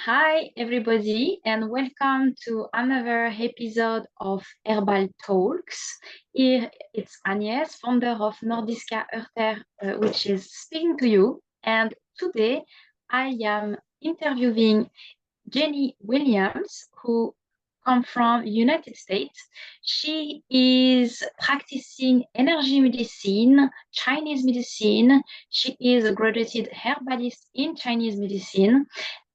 Hi, everybody, and welcome to another episode of Herbal Talks. Here it's Agnes, founder of Nordiska Örter, which is speaking to you. And today I am interviewing Jeannie Williams, who come from United States. She is practicing energy medicine, Chinese medicine. She is a graduated herbalist in Chinese medicine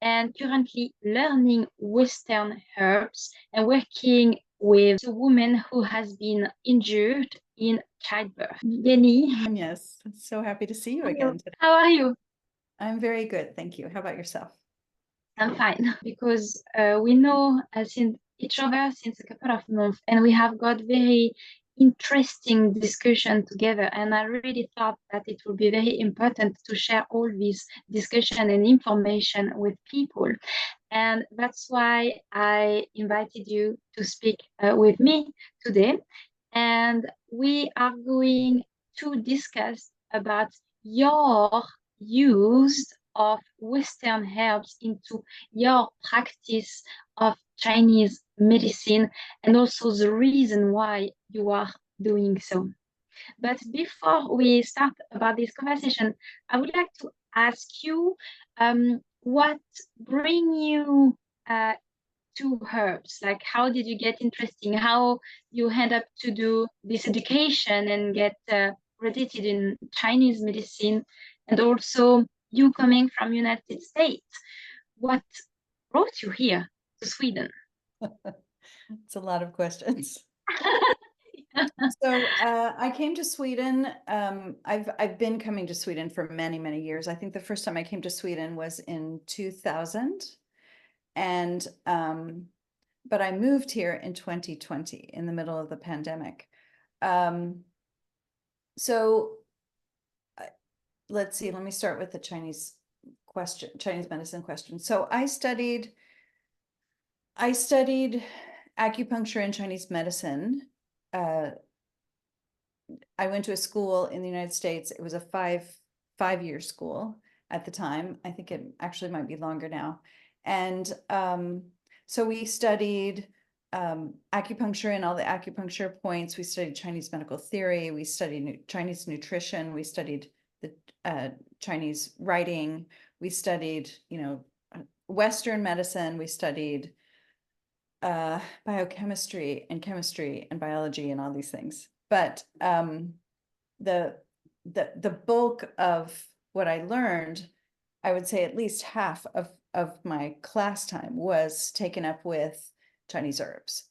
and currently learning Western herbs and working with a woman who has been injured in childbirth. Jenny. Yes, so happy to see you Hello. again today. How are you? I'm very good, thank you. How about yourself? I'm fine because we know since each other since a couple of months, and we have got very interesting discussion together. And I really thought that it would be very important to share all this discussion and information with people. And that's why I invited you to speak with me today. And we are going to discuss about your use of Western herbs into your practice of Chinese medicine and also the reason why you are doing so. But before we start about this conversation, I would like to ask you what bring you to herbs? Like, how did you get interested? How you end up to do this education and get accredited in Chinese medicine, and also you coming from United States? What brought you here to Sweden? It's a lot of questions. So I came to Sweden. I've been coming to Sweden for many years. I think the first time I came to Sweden was in 2000, and but I moved here in 2020 in the middle of the pandemic. So let's see. Let me start with the Chinese medicine question. So I studied acupuncture and Chinese medicine. I went to a school in the United States. It was a five-year school at the time. I think it actually might be longer now. And so we studied acupuncture and all the acupuncture points. We studied Chinese medical theory. We studied Chinese nutrition. We studied the Chinese writing. We studied, Western medicine. We studied biochemistry and chemistry and biology and all these things. But the bulk of what I learned, I would say at least half of my class time was taken up with Chinese herbs.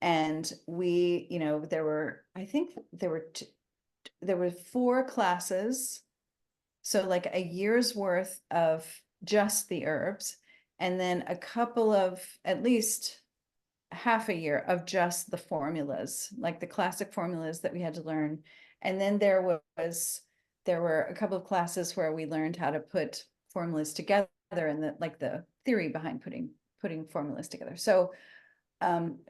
And we, there were 4 classes, so like a year's worth of just the herbs, and then a couple of at least half a year of just the formulas, like the classic formulas that we had to learn. And then there were a couple of classes where we learned how to put formulas together and the theory behind putting formulas together. So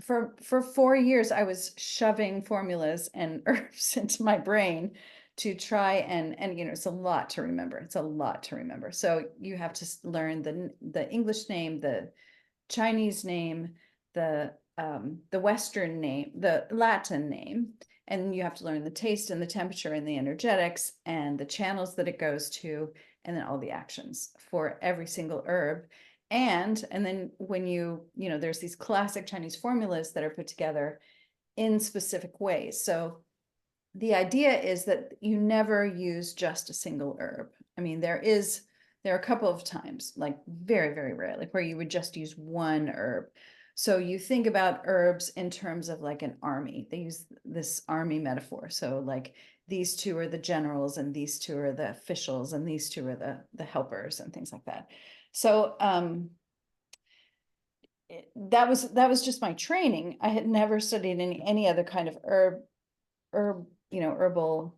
for 4 years, I was shoving formulas and herbs into my brain to try and it's a lot to remember. It's a lot to remember. So you have to learn the English name, the Chinese name, the Western name, the Latin name, and you have to learn the taste and the temperature and the energetics and the channels that it goes to, and then all the actions for every single herb. And then when there's these classic Chinese formulas that are put together in specific ways. So the idea is that you never use just a single herb. I mean, there are a couple of times, like very rarely, where you would just use one herb. So you think about herbs in terms of like an army. They use this army metaphor. So like these 2 are the generals, and these 2 are the officials, and these 2 are the helpers, and things like that. So that was just my training. I had never studied any other kind of herbal,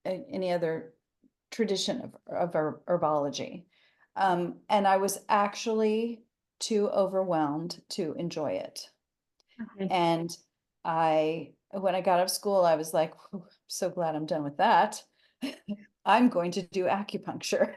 any other tradition of herbology. And I was actually too overwhelmed to enjoy it. Okay. And when I got out of school, I was like, so glad I'm done with that. I'm going to do acupuncture.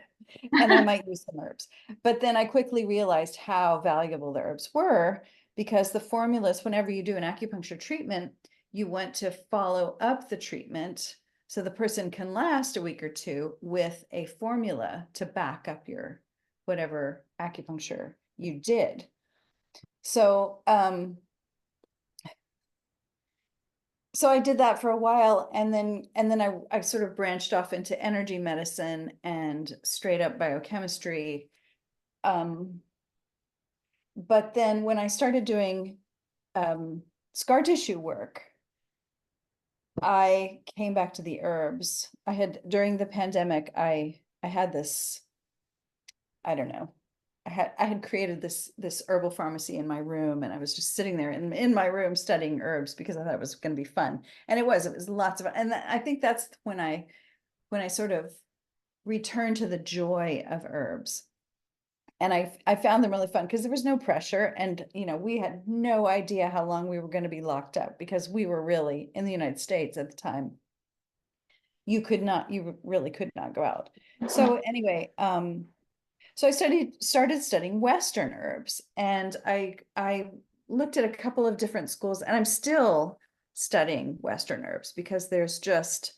and I might use some herbs. But then I quickly realized how valuable the herbs were, because the formulas, whenever you do an acupuncture treatment, you want to follow up the treatment so the person can last a week or two with a formula to back up your whatever acupuncture you did. So so I did that for a while, and then I sort of branched off into energy medicine and straight up biochemistry. But then when I started doing scar tissue work, I came back to the herbs. I had, during the pandemic, I had this, I don't know, I had created this herbal pharmacy in my room, and I was just sitting there in my room studying herbs because I thought it was going to be fun. And it was lots of, and I think that's when I sort of returned to the joy of herbs. And I found them really fun because there was no pressure, and we had no idea how long we were going to be locked up, because we were really in the United States at the time. You really could not go out. So anyway, so I started studying Western herbs, and I looked at a couple of different schools, and I'm still studying Western herbs because there's just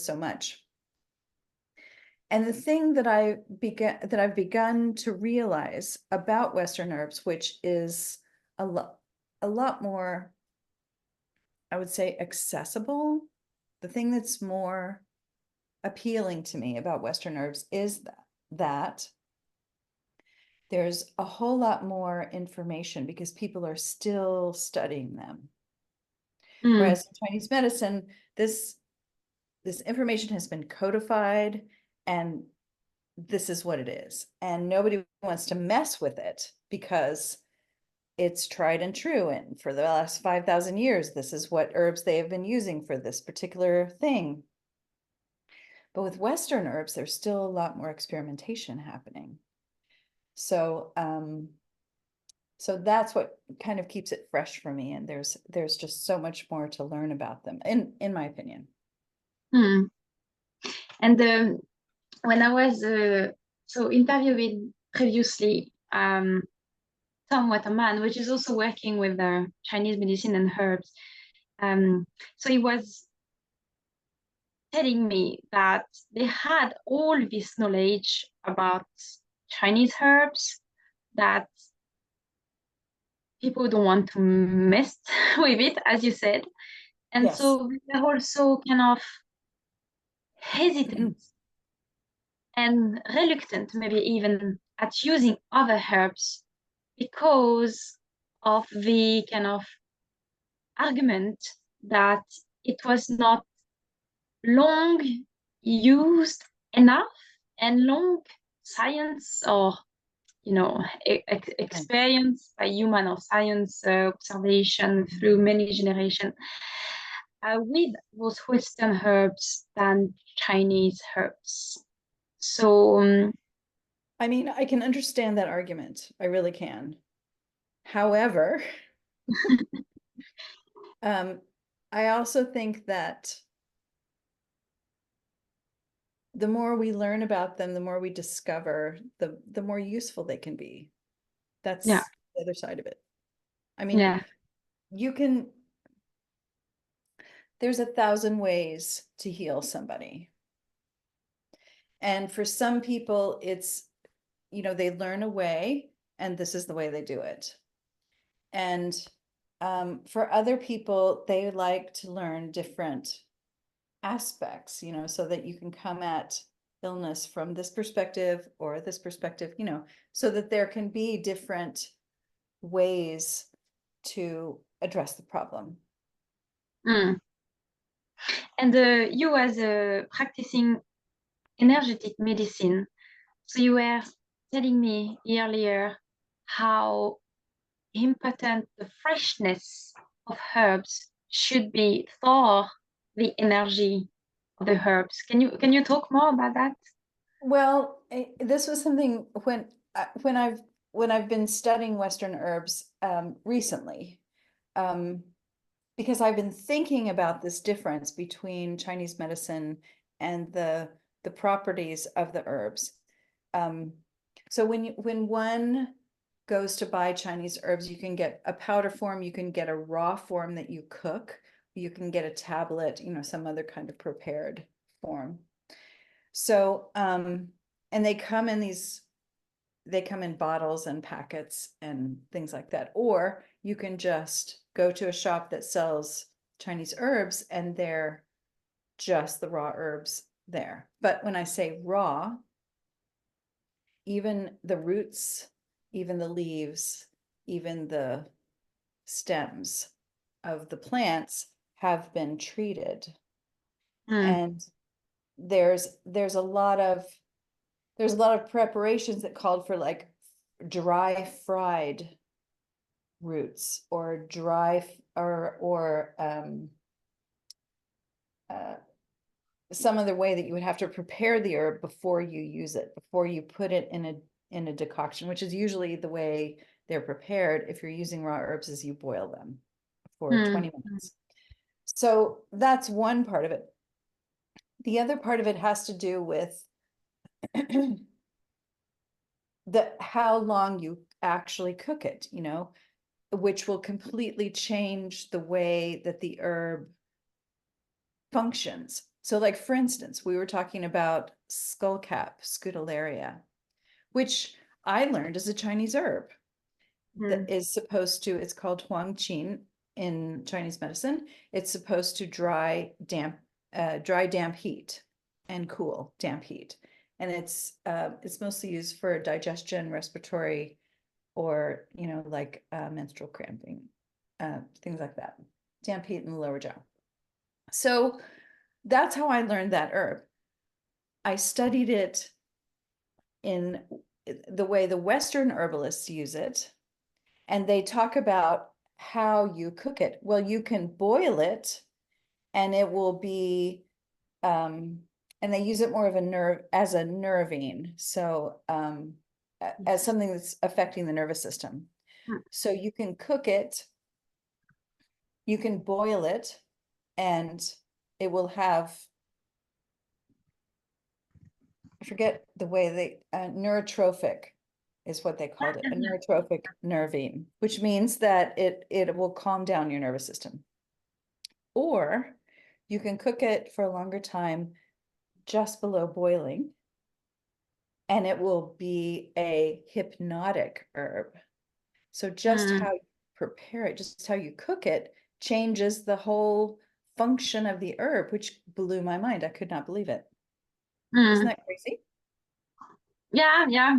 so much. And the thing that I've begun to realize about Western herbs, which is a lot more, I would say, accessible, the thing that's more appealing to me about Western herbs is that there's a whole lot more information because people are still studying them. Whereas in Chinese medicine, this information has been codified, and this is what it is. And nobody wants to mess with it because it's tried and true. And for the last 5,000 years, this is what herbs they have been using for this particular thing. But with Western herbs, there's still a lot more experimentation happening. So, so that's what kind of keeps it fresh for me. And there's just so much more to learn about them, in my opinion. And when I was so interviewing previously Tom Waterman, which is also working with Chinese medicine and herbs, so he was telling me that they had all this knowledge about Chinese herbs that people don't want to mess with it, as you said. And Yes. so they're also kind of hesitant and reluctant, maybe even, at using other herbs because of the kind of argument that it was not long used enough and long science or experience by human or science observation through many generations with those Western herbs than Chinese herbs. So I mean, I can understand that argument. I really can. However, I also think that the more we learn about them, the more we discover, the more useful they can be. That's the other side of it. I mean, there's 1,000 ways to heal somebody. And for some people, it's, they learn a way, and this is the way they do it. And for other people, they like to learn different aspects, so that you can come at illness from this perspective or this perspective, so that there can be different ways to address the problem. And you, as a practicing energetic medicine, so you were telling me earlier how important the freshness of herbs should be for the energy of the herbs. Can you talk more about that? Well, this was something when I've been studying Western herbs recently, because I've been thinking about this difference between Chinese medicine and the properties of the herbs. so when one goes to buy Chinese herbs, you can get a powder form, you can get a raw form that you cook, you can get a tablet, some other kind of prepared form. So, and they come in bottles and packets and things like that. Or you can just go to a shop that sells Chinese herbs and they're just the raw herbs there. But when I say raw, even the roots, even the leaves, even the stems of the plants have been treated. And there's a lot of preparations that called for like dry fried roots or dry or some other way that you would have to prepare the herb before you use it, before you put it in a decoction, which is usually the way they're prepared. If you're using raw herbs, is you boil them for 20 minutes. So that's one part of it. The other part of it has to do with how long you actually cook it, which will completely change the way that the herb functions. So like, for instance, we were talking about skullcap, scutellaria, which I learned is a Chinese herb that is supposed to, it's called huangqin in Chinese medicine. It's supposed to dry damp heat and cool damp heat. And it's mostly used for digestion, respiratory, or, like menstrual cramping, things like that. Damp heat in the lower jaw. So that's how I learned that herb. I studied it in the way the Western herbalists use it. And they talk about how you cook it. Well, you can boil it and it will be, and they use it more of as a nervine. So as something that's affecting the nervous system. So you can cook it, you can boil it, and it will have, I forget the way they, neurotrophic is what they called it, a neurotrophic nervine, which means that it will calm down your nervous system. Or you can cook it for a longer time just below boiling, and it will be a hypnotic herb. So just how you prepare it, just how you cook it, changes the whole function of the herb, which blew my mind. I could not believe it. Isn't that crazy? Yeah.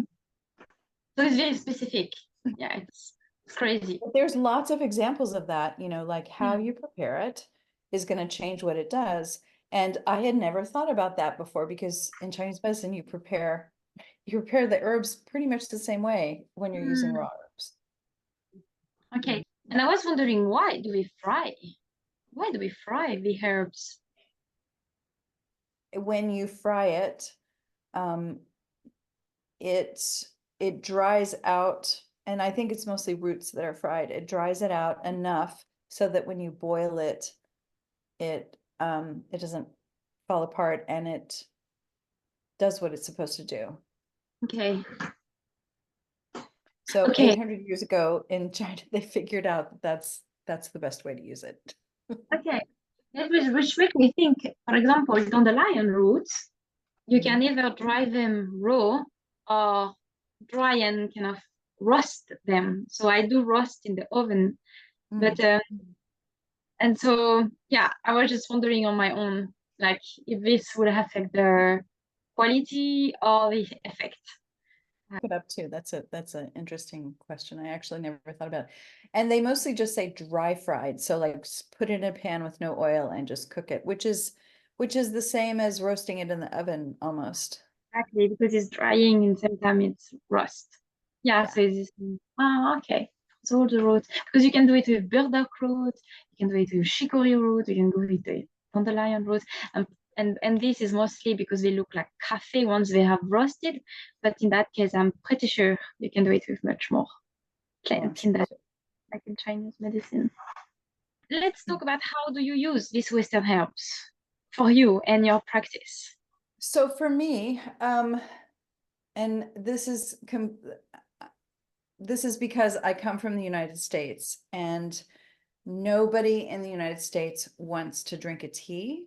So it's very specific. Yeah, it's crazy. But there's lots of examples of that, like how you prepare it is going to change what it does. And I had never thought about that before, because in Chinese medicine, you prepare the herbs pretty much the same way when you're using raw herbs. Okay. And I was wondering, why do we fry? Why do we fry the herbs? When you fry it, it dries out, and I think it's mostly roots that are fried. It dries it out enough so that when you boil it, it doesn't fall apart, and it does what it's supposed to do. Okay. So 800 years ago in China, they figured out that that's the best way to use it. Okay. Which makes me think, for example, dandelion roots, you can either dry them raw or dry and kind of roast them. So I do roast in the oven, but and so yeah, I was just wondering on my own, like if this would affect the quality or the effect. Put up too. That's an interesting question. I actually never thought about it. And they mostly just say dry fried. So like put it in a pan with no oil and just cook it, which is the same as roasting it in the oven almost. Exactly, because it's drying and sometimes it's roast. Yeah, so it's okay. So all the roots, because you can do it with burdock root, you can do it with chicory root, you can do it with dandelion root, and this is mostly because they look like cafe once they have roasted. But in that case, I'm pretty sure you can do it with much more plants in that, like in Chinese medicine. Let's talk about how do you use these Western herbs for you and your practice. So for me, and this is because I come from the United States, and nobody in the United States wants to drink a tea,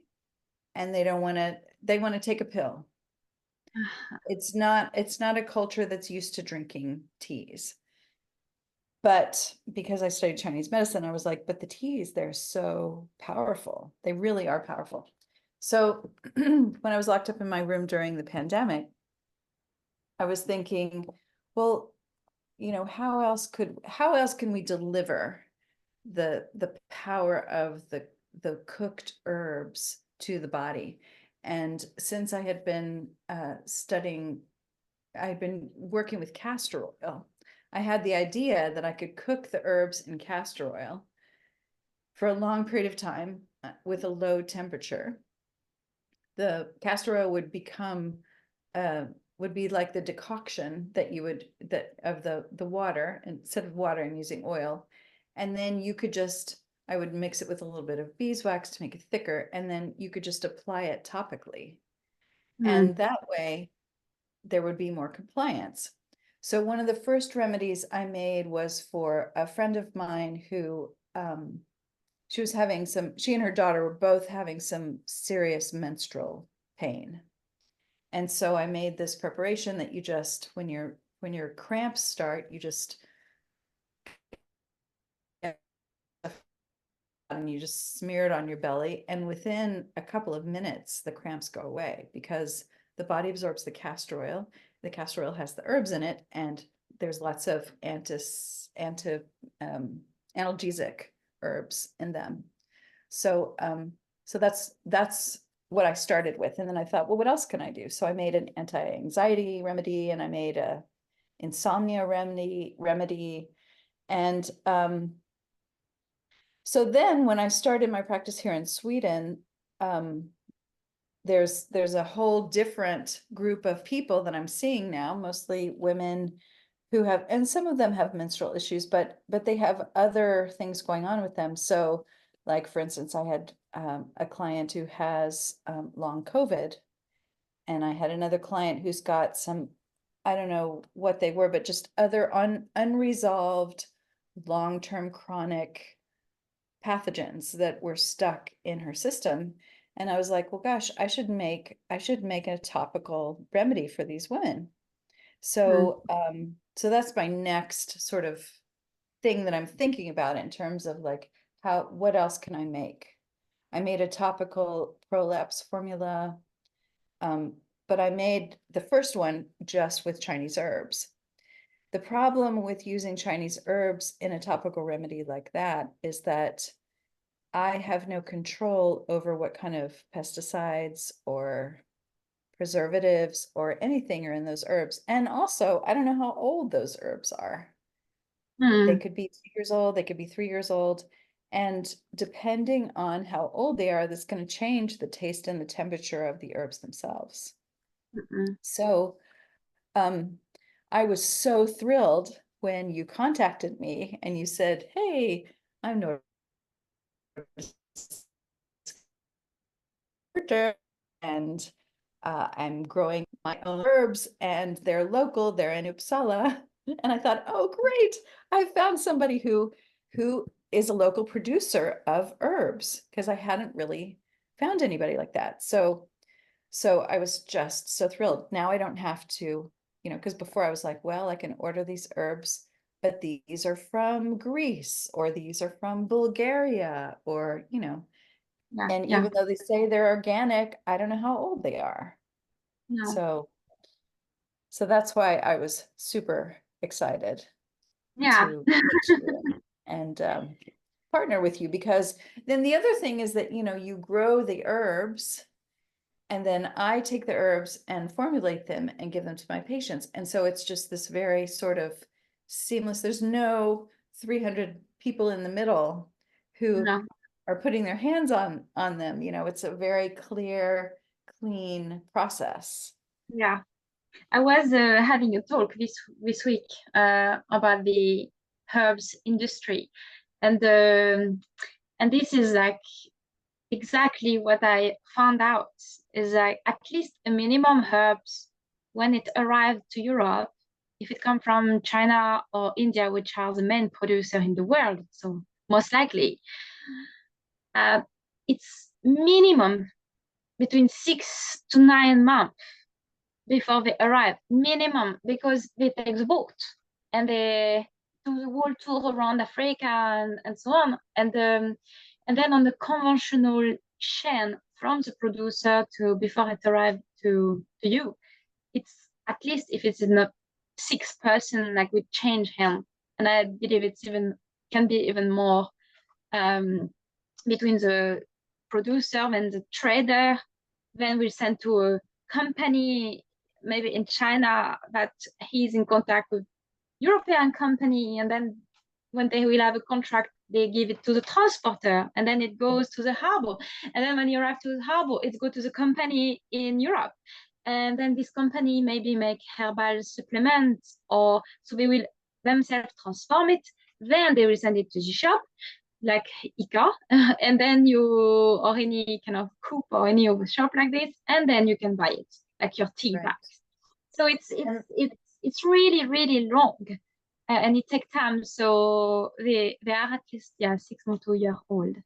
and they want to take a pill. It's not a culture that's used to drinking teas. But because I studied Chinese medicine, I was like, but the teas, they're so powerful. They really are powerful. So when I was locked up in my room during the pandemic, I was thinking, well, you know, how else can we deliver the power of the cooked herbs to the body? And since I had been I had been working with castor oil, I had the idea that I could cook the herbs in castor oil for a long period of time with a low temperature. The castor oil would become would be like the decoction that you would of the water. Instead of water, I'm using oil, and then you could just, I would mix it with a little bit of beeswax to make it thicker, and then you could just apply it topically, and that way there would be more compliance. So one of the first remedies I made was for a friend of mine who she and her daughter were both having some serious menstrual pain. And so I made this preparation that you just, when your cramps start, you just, and you just smear it on your belly. And within a couple of minutes, the cramps go away because the body absorbs the castor oil. The castor oil has the herbs in it, and there's lots of analgesic herbs in them. So, so that's what I started with. And then I thought, well, what else can I do? So I made an anti-anxiety remedy, and I made a insomnia remedy. And so then when I started my practice here in Sweden, there's a whole different group of people that I'm seeing now, mostly women who have, and some of them have menstrual issues, but they have other things going on with them. So like, for instance, I had a client who has long COVID, and I had another client who's got some, I don't know what they were, but just other unresolved long-term chronic pathogens that were stuck in her system. And I was like, well, gosh, I should make a topical remedy for these women. So, so that's my next sort of thing that I'm thinking about in terms of like, what else can I make? I made a topical prolapse formula, but I made the first one just with Chinese herbs. The problem with using Chinese herbs in a topical remedy like that is that I have no control over what kind of pesticides or preservatives or anything are in those herbs. And also, I don't know how old those herbs are. They could be 2 years old, they could be 3 years old. And depending on how old they are, that's going to change the taste and the temperature of the herbs themselves. So I was so thrilled when you contacted me and you said, hey, I'm Nordiska Örter, and I'm growing my own herbs, and they're local, they're in Uppsala. And I thought, oh, great, I found somebody who is a local producer of herbs, because I hadn't really found anybody like that. So I was just so thrilled. Now I don't have to, you know, because before I was like, well, I can order these herbs, but these are from Greece, or these are from Bulgaria, or, you know, and even though they say they're organic, I don't know how old they are. So that's why I was super excited to meet you and partner with you, because then the other thing is that, you know, you grow the herbs, and then I take the herbs and formulate them and give them to my patients. And so it's just this very sort of seamless, there's no 300 people in the middle who are putting their hands on them. You know, it's a very clear, clean process. Yeah. I was having a talk this week about the herbs industry, and this is like exactly what I found out, is like at least a minimum herbs when it arrived to Europe, if it come from China or India, which are the main producer in the world, so most likely, it's minimum between 6 to 9 months before they arrive, minimum, because they take the boat and they do the whole tour around Africa and so on. And then on the conventional chain from the producer to before it arrives to you, it's at least, if it's in a 6 person, like we change hand. And I believe it's even can be even more between the producer and the trader. Then we send to a company, maybe in China, that he's in contact with European company, and then when they will have a contract, they give it to the transporter, and then it goes to the harbor. And then when you arrive to the harbor, it goes to the company in Europe. And then this company maybe make herbal supplements, or so they will themselves transform it. Then they will send it to the shop, like ICA, and then you, or any kind of Coop or any of the shop like this, and then you can buy it, like your tea bags. So it's really, really long, and it takes time. So they are at least 6 months to a year old.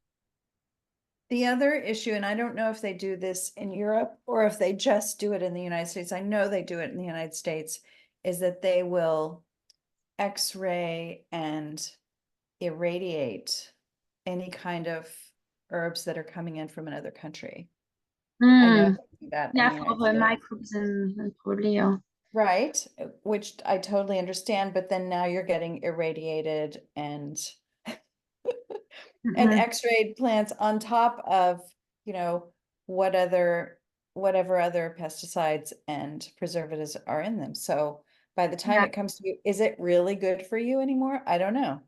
The other issue, and I don't know if they do this in Europe or if they just do it in the United States, I know they do it in the United States, is that they will X-ray and irradiate any kind of herbs that are coming in from another country. I know they do that in the United for States. microbes and probably. Right, which I totally understand, but then now you're getting irradiated and and X-rayed plants on top of, whatever other pesticides and preservatives are in them. So by the time it comes to you, is it really good for you anymore? I don't know.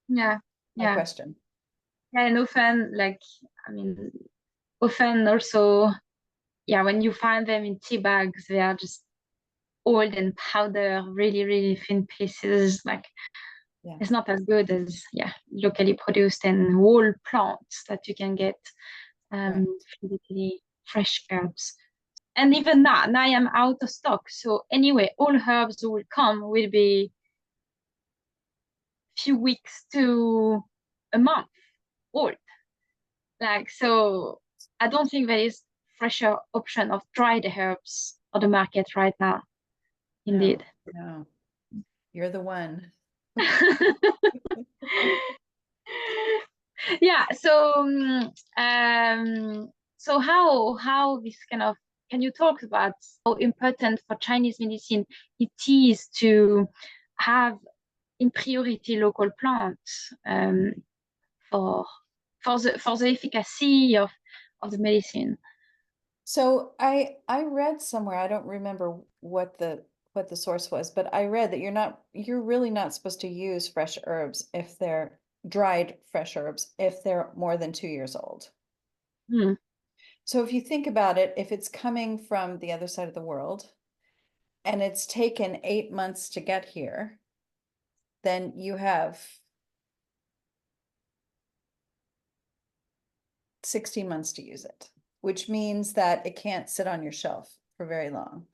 My question. And often, often also, when you find them in tea bags, they are just old and powder, really, really thin pieces. It's not as good as locally produced and whole plants that you can get, really fresh herbs. And even now I am out of stock. So anyway, all herbs will be few weeks to a month old. So I don't think there is fresher option of dried herbs on the market right now. Indeed. No. You're the one. So how this kind of, can you talk about how important for Chinese medicine it is to have in priority local plants for the efficacy of the medicine? So I read somewhere, I don't remember what the source was, but I read that you're really not supposed to use fresh herbs if they're dried fresh herbs if they're more than 2 years old. So if you think about it, if it's coming from the other side of the world and it's taken 8 months to get here, then you have 16 months to use it, which means that it can't sit on your shelf for very long,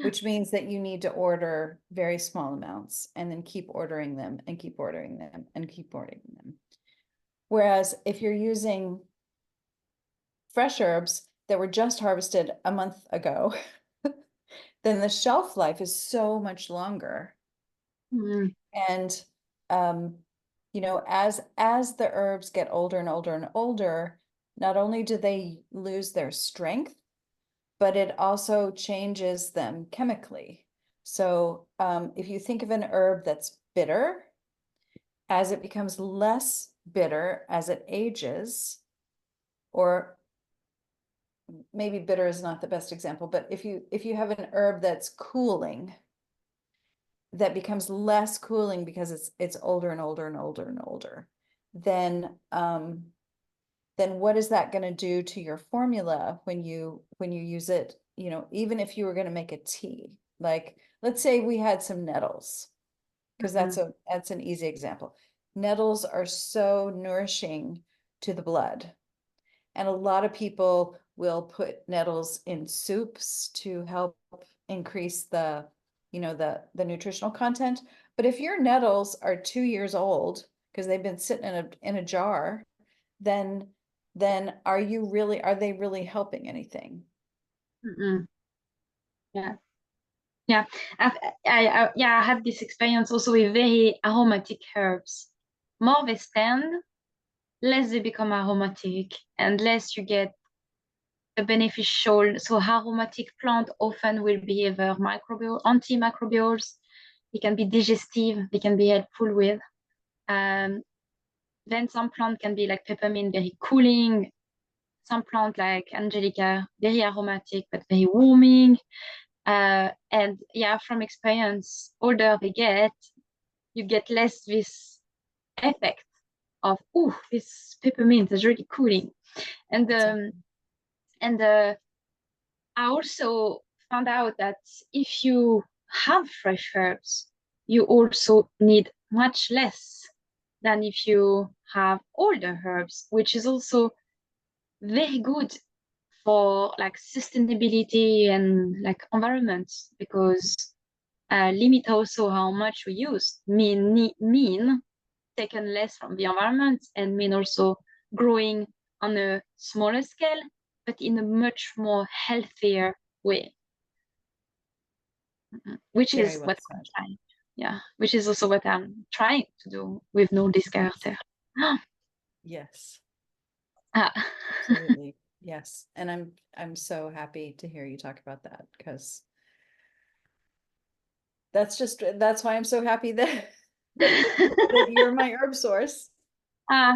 which means that you need to order very small amounts and then keep ordering them and keep ordering them and keep ordering them. Whereas if you're using fresh herbs that were just harvested a month ago, then the shelf life is so much longer. And, as the herbs get older and older and older, not only do they lose their strength, but it also changes them chemically. So if you think of an herb that's bitter, as it becomes less bitter as it ages, or maybe bitter is not the best example, but if you have an herb that's cooling, that becomes less cooling because it's older and older and older and older, then what is that going to do to your formula when you use it? Even if you were going to make a tea, like let's say we had some nettles, because that's an easy example. Nettles are so nourishing to the blood, and a lot of people will put nettles in soups to help increase the, the nutritional content. But if your nettles are 2 years old, because they've been sitting in a jar, then are they really helping anything? Mm-mm. Yeah. Yeah. I had this experience also with very aromatic herbs. More they stand, less they become aromatic, and less you get the beneficial. So aromatic plant often will be either antimicrobials. They can be digestive. They can be helpful with. Then some plant can be like peppermint, very cooling. Some plant like angelica, very aromatic but very warming. And yeah, from experience, older they get, you get less this effect of, oh, this peppermint is really cooling. And I also found out that if you have fresh herbs, you also need much less than if you have older herbs, which is also very good for like sustainability and like environment, because limit also how much we use mean taken less from the environment, and mean also growing on a smaller scale but in a much more healthier way. Which Very is well what I'm said. trying. Yeah, which is also what I'm trying to do with Nordiska Örter. Yes, Ah. absolutely. Yes. And I'm so happy to hear you talk about that, because that's why I'm so happy that that you're my herb source. Yeah,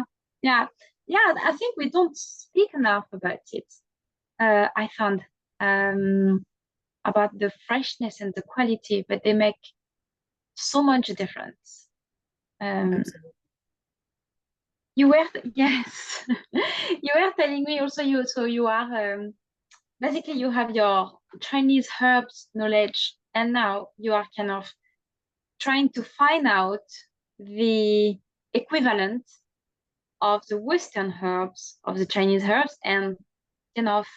I think we don't speak enough about it. I found about the freshness and the quality, but they make so much difference. Absolutely. Yes, you were telling me also you are basically you have your Chinese herbs knowledge, and now you are kind of trying to find out the equivalent of the Western herbs, of the Chinese herbs, and kind of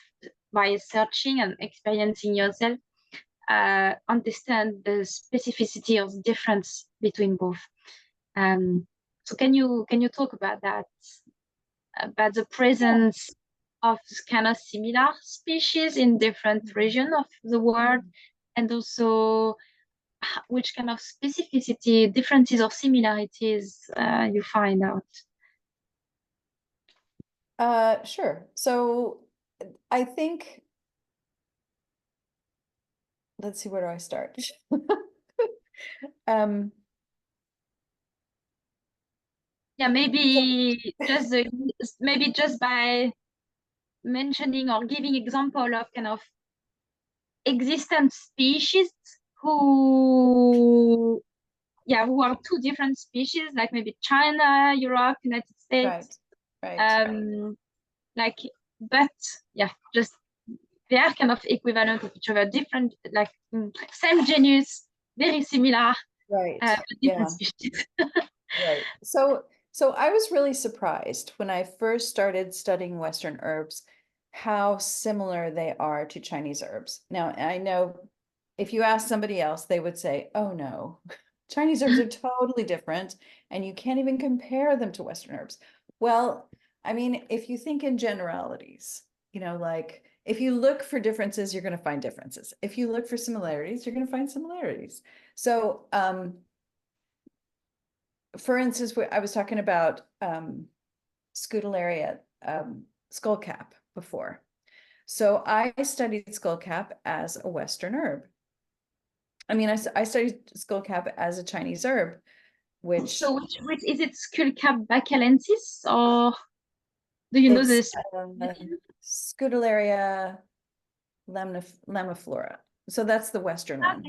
by searching and experiencing yourself, understand the specificity of the difference between both. So can you talk about that, about the presence of kind of similar species in different regions of the world, and also which kind of specificity, differences or similarities you find out? Sure. So I think, let's see, where do I start? Um, Yeah, maybe just by mentioning or giving example of kind of existent species who are two different species, like maybe China, Europe, United right, States, right. um like, but yeah, just they are kind of equivalent of each other, different, like same genus, very similar, Right. but different Yeah. species. Right. So I was really surprised when I first started studying Western herbs, how similar they are to Chinese herbs. Now, I know if you ask somebody else, they would say, oh no, Chinese herbs are totally different, and you can't even compare them to Western herbs. Well, I mean, if you think in generalities, like if you look for differences, you're going to find differences. If you look for similarities, you're going to find similarities. So, for instance, I was talking about Scutellaria skullcap before. So I studied skullcap as a Western herb. I mean, I studied skullcap as a Chinese herb, which So which is it, Sculcap baccalensis, or do you know it's this? Scutellaria lamiflora. So that's the Western one.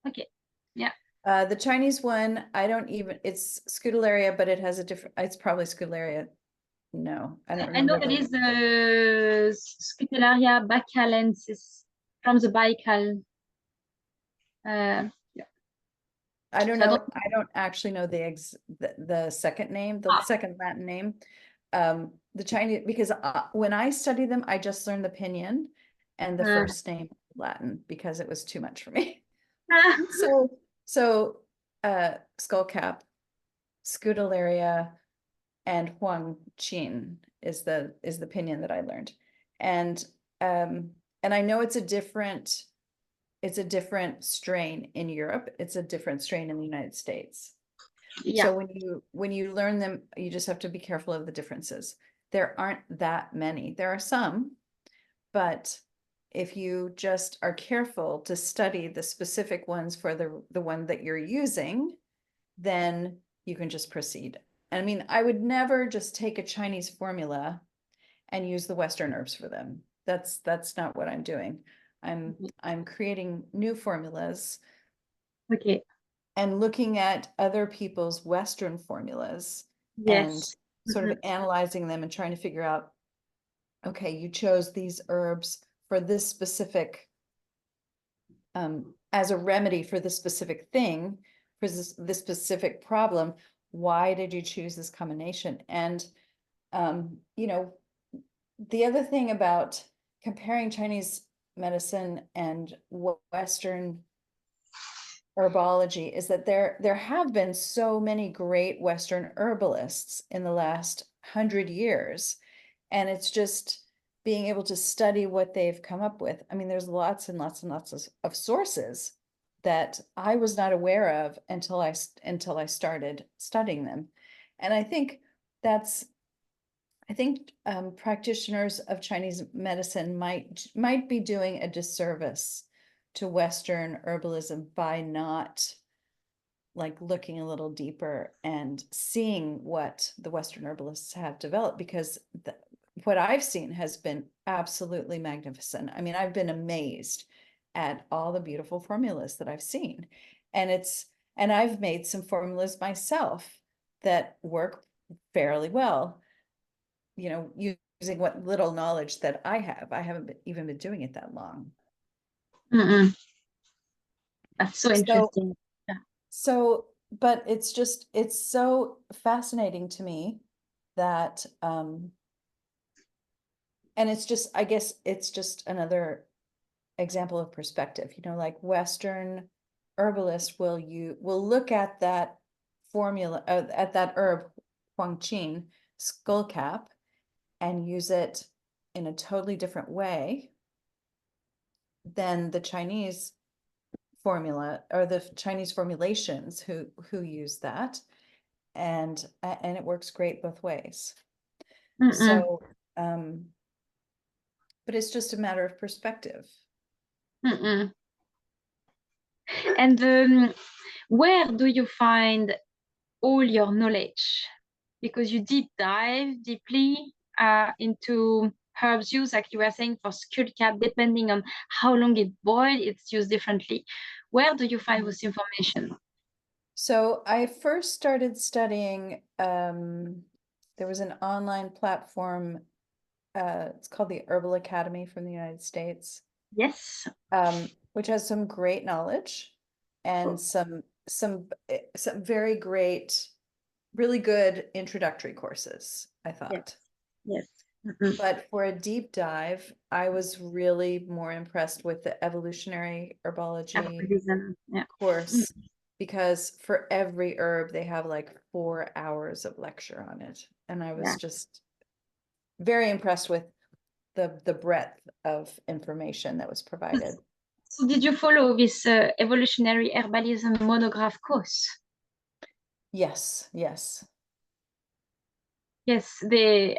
Okay. Yeah. The Chinese one, it's Scutellaria, but it has a different, it's probably Scutellaria. No, I don't I know remember that is the Scutellaria baccalensis from the Baikal. Yeah. I don't So I don't. know. I don't actually know the second name, the Ah. second Latin name. The Chinese, because when I study them, I just learned the pinyin and the first name Latin because it was too much for me. Ah, So skullcap, Scutellaria, and Huang Qin is the pinyin that I learned. And I know it's a different strain in Europe. It's a different strain in the United States. yeah. So when you learn them, you just have to be careful of the differences. There aren't that many. There are some, but if you just are careful to study the specific ones for the one that you're using, then you can just proceed. I mean, I would never just take a Chinese formula and use the Western herbs for them. That's not what I'm doing. I'm creating new formulas Okay. and looking at other people's Western formulas and Yes. sort of analyzing them and trying to figure out, okay, you chose these herbs for this specific, as a remedy for this specific thing, for this specific problem. Why did you choose this combination? And, you know, the other thing about comparing Chinese medicine and Western herbology is that there have been so many great Western herbalists in the last 100 years. And it's just being able to study what they've come up with. I mean, there's lots and lots and lots of sources that I was not aware of until I started studying them. And I think practitioners of Chinese medicine might be doing a disservice to Western herbalism by not like looking a little deeper and seeing what the Western herbalists have developed, because what I've seen has been absolutely magnificent. I mean, I've been amazed at all the beautiful formulas that I've seen. And I've made some formulas myself that work fairly well, you know, using what little knowledge that I have. I haven't even been doing it that long. Mm-mm. That's so So, interesting. but it's so fascinating to me that, and it's just, I guess it's just another example of perspective, you know, like Western herbalists will look at that formula, at that herb, Huangqin, skullcap, and use it in a totally different way than the Chinese formula or the Chinese formulations who use that. And it works great both ways. Mm-mm. So, but it's just a matter of perspective. Mm-mm. And where do you find all your knowledge? Because you deep dive deeply into herbs use, like you were saying, for skullcap, depending on how long it boiled, it's used differently. Where do you find this information? So I first started studying, there was an online platform, it's called the Herbal Academy from the United States, Yes. which has some great knowledge and some very great, really good introductory courses, I thought. Yes. Mm-hmm. But for a deep dive, I was really more impressed with the evolutionary herbology Yeah. course, because for every herb they have like 4 hours of lecture on it, and I was just very impressed with the breadth of information that was provided. So did you follow this evolutionary herbalism monograph course? Yes. Yes,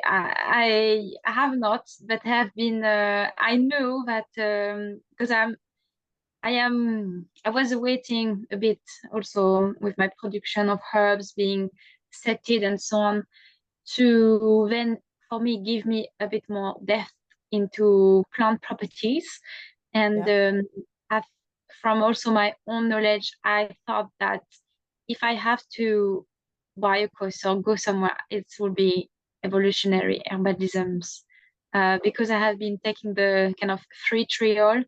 I have not, but have been. I know that because I was waiting a bit also with my production of herbs being settled and so on, to then for me give me a bit more depth into plant properties. And I've, from also my own knowledge, I thought that if I have to buy a course or go somewhere, it will be evolutionary herbalisms, because I have been taking the kind of free trial,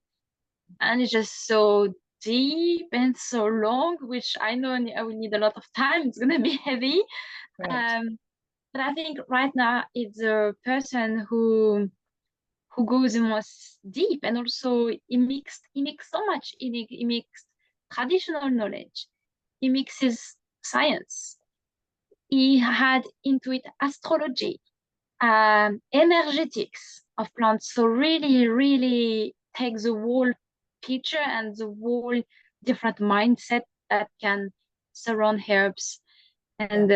and it's just so deep and so long, which I know I will need a lot of time. It's gonna be heavy. Right. But I think right now it's a person who who goes the most deep, and also he mixed so much. He mixed traditional knowledge, he mixes science, he had into it astrology, energetics of plants. So really, really take the whole picture and the whole different mindset that can surround herbs and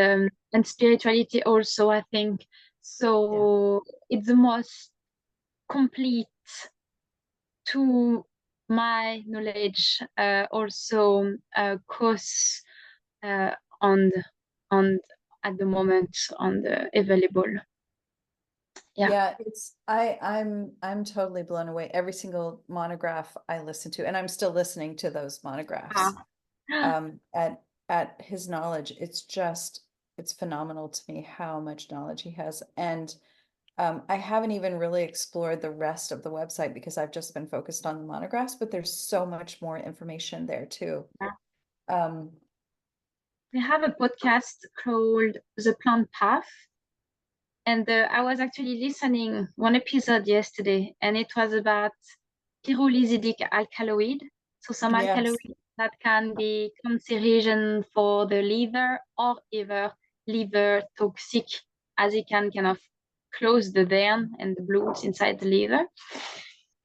spirituality also, I think. Yeah. So it's the most complete to my knowledge, also course uh, on on at the moment on the available. Yeah. Yeah, I'm totally blown away. Every single monograph I listen to, and I'm still listening to those monographs. Ah. At his knowledge, it's phenomenal to me how much knowledge he has. And I haven't even really explored the rest of the website because I've just been focused on the monographs, but there's so much more information there too. Um, We have a podcast called The Plant Path, and I was actually listening one episode yesterday, and it was about pyrolysidic alkaloid. So some yes. alkaloid that can be cancerogen for the liver or either liver toxic, as it can kind of close the vein and the blood inside the liver.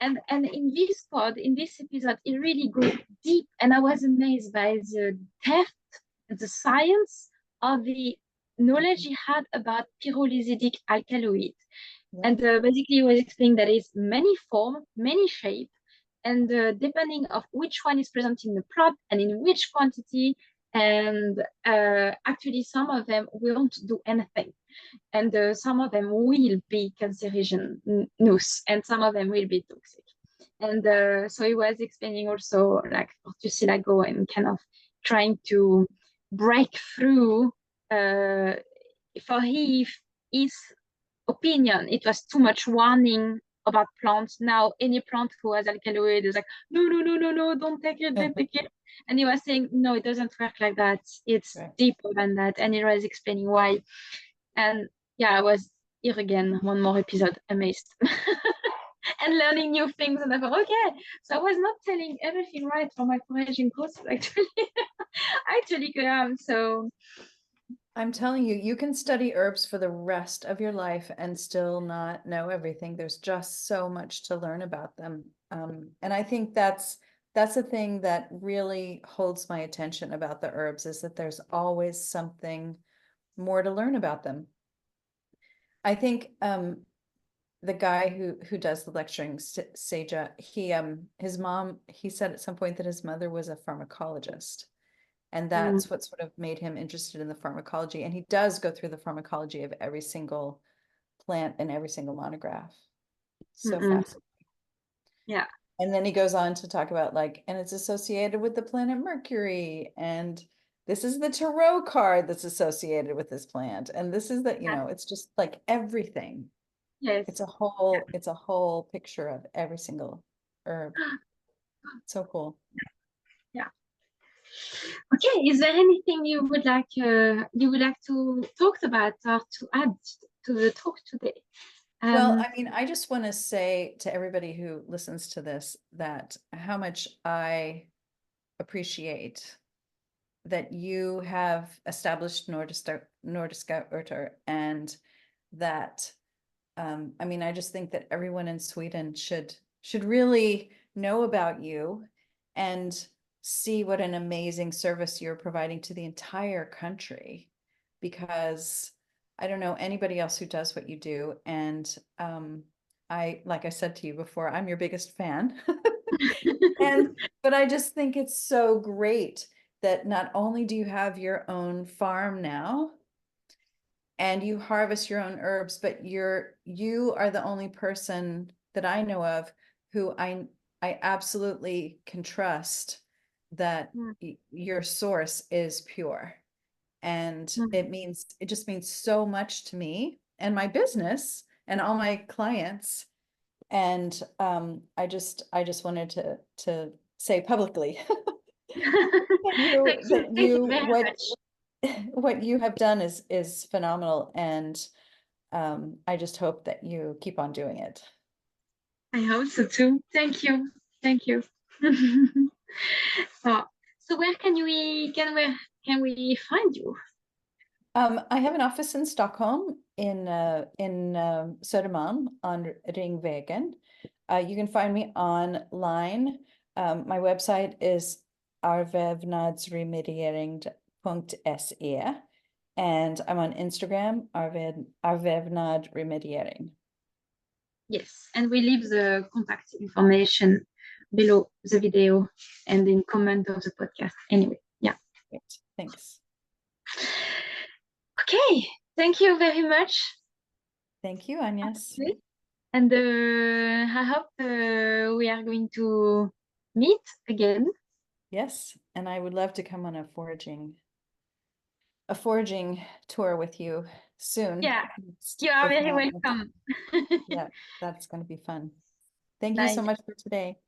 And in this pod, in this episode, it really goes deep, and I was amazed by the depth and the science of the knowledge he had about pyrolysidic alkaloid. Yeah. And basically, he was explaining that it's many form, many shape, and depending of which one is present in the plant and in which quantity, and actually some of them won't do anything, and some of them will be cancerogenous, and some of them will be toxic. And so he was explaining also like Ortfabriken and kind of trying to break through. For his opinion, it was too much warning about plants. Now any plant who has alkaloid is like, no, no, no, no, no, don't take it, don't take it. And he was saying, no, it doesn't work like that. It's Right. deeper than that. And he was explaining why. And yeah, I was here again, one more episode, amazed. And learning new things. And I thought, okay, so I was not telling everything right for my foraging course, actually. Actually, so I'm telling you, you can study herbs for the rest of your life and still not know everything. There's just so much to learn about them. And I think that's a thing that really holds my attention about the herbs, is that there's always something more to learn about them. I think the guy who does the lecturing, Seja, his mom, he said at some point that his mother was a pharmacologist. And that's what sort of made him interested in the pharmacology. And he does go through the pharmacology of every single plant and every single monograph. So fascinating. Yeah. And then he goes on to talk about and it's associated with the planet Mercury. And this is the tarot card that's associated with this plant. And this is it's just like everything. Yes. It's a whole picture of every single herb. So cool. Yeah. Okay, is there anything you would like to talk about or to add to the talk today? Well, I just want to say to everybody who listens to this that how much I appreciate that you have established Nordiska Örter, and that I just think that everyone in Sweden should really know about you and see what an amazing service you're providing to the entire country, because I don't know anybody else who does what you do. And like I said to you before, I'm your biggest fan. But I just think it's so great that not only do you have your own farm now and you harvest your own herbs, but you are the only person that I know of who I absolutely can trust that your source is pure. And it just means so much to me and my business and all my clients. And I just wanted to say publicly Thank you very much. what you have done is phenomenal. And I just hope that you keep on doing it. I hope so too. Thank you. Thank you. So, so where can we find you? I have an office in Stockholm in Södermalm on Ringvägen. You can find me online. My website is arvevnadsremediering.se, and I'm on Instagram, arvevnadremediering. Yes, and we leave the contact information below the video and in comment of the podcast. Anyway, yeah. Great. Thanks. Okay, thank you very much. Thank you, Agnes. And I hope we are going to meet again. Yes, and I would love to come on a foraging tour with you soon. Yeah, you are if very not, welcome. yeah, that's going to be fun. Thank you Nice. so much for today.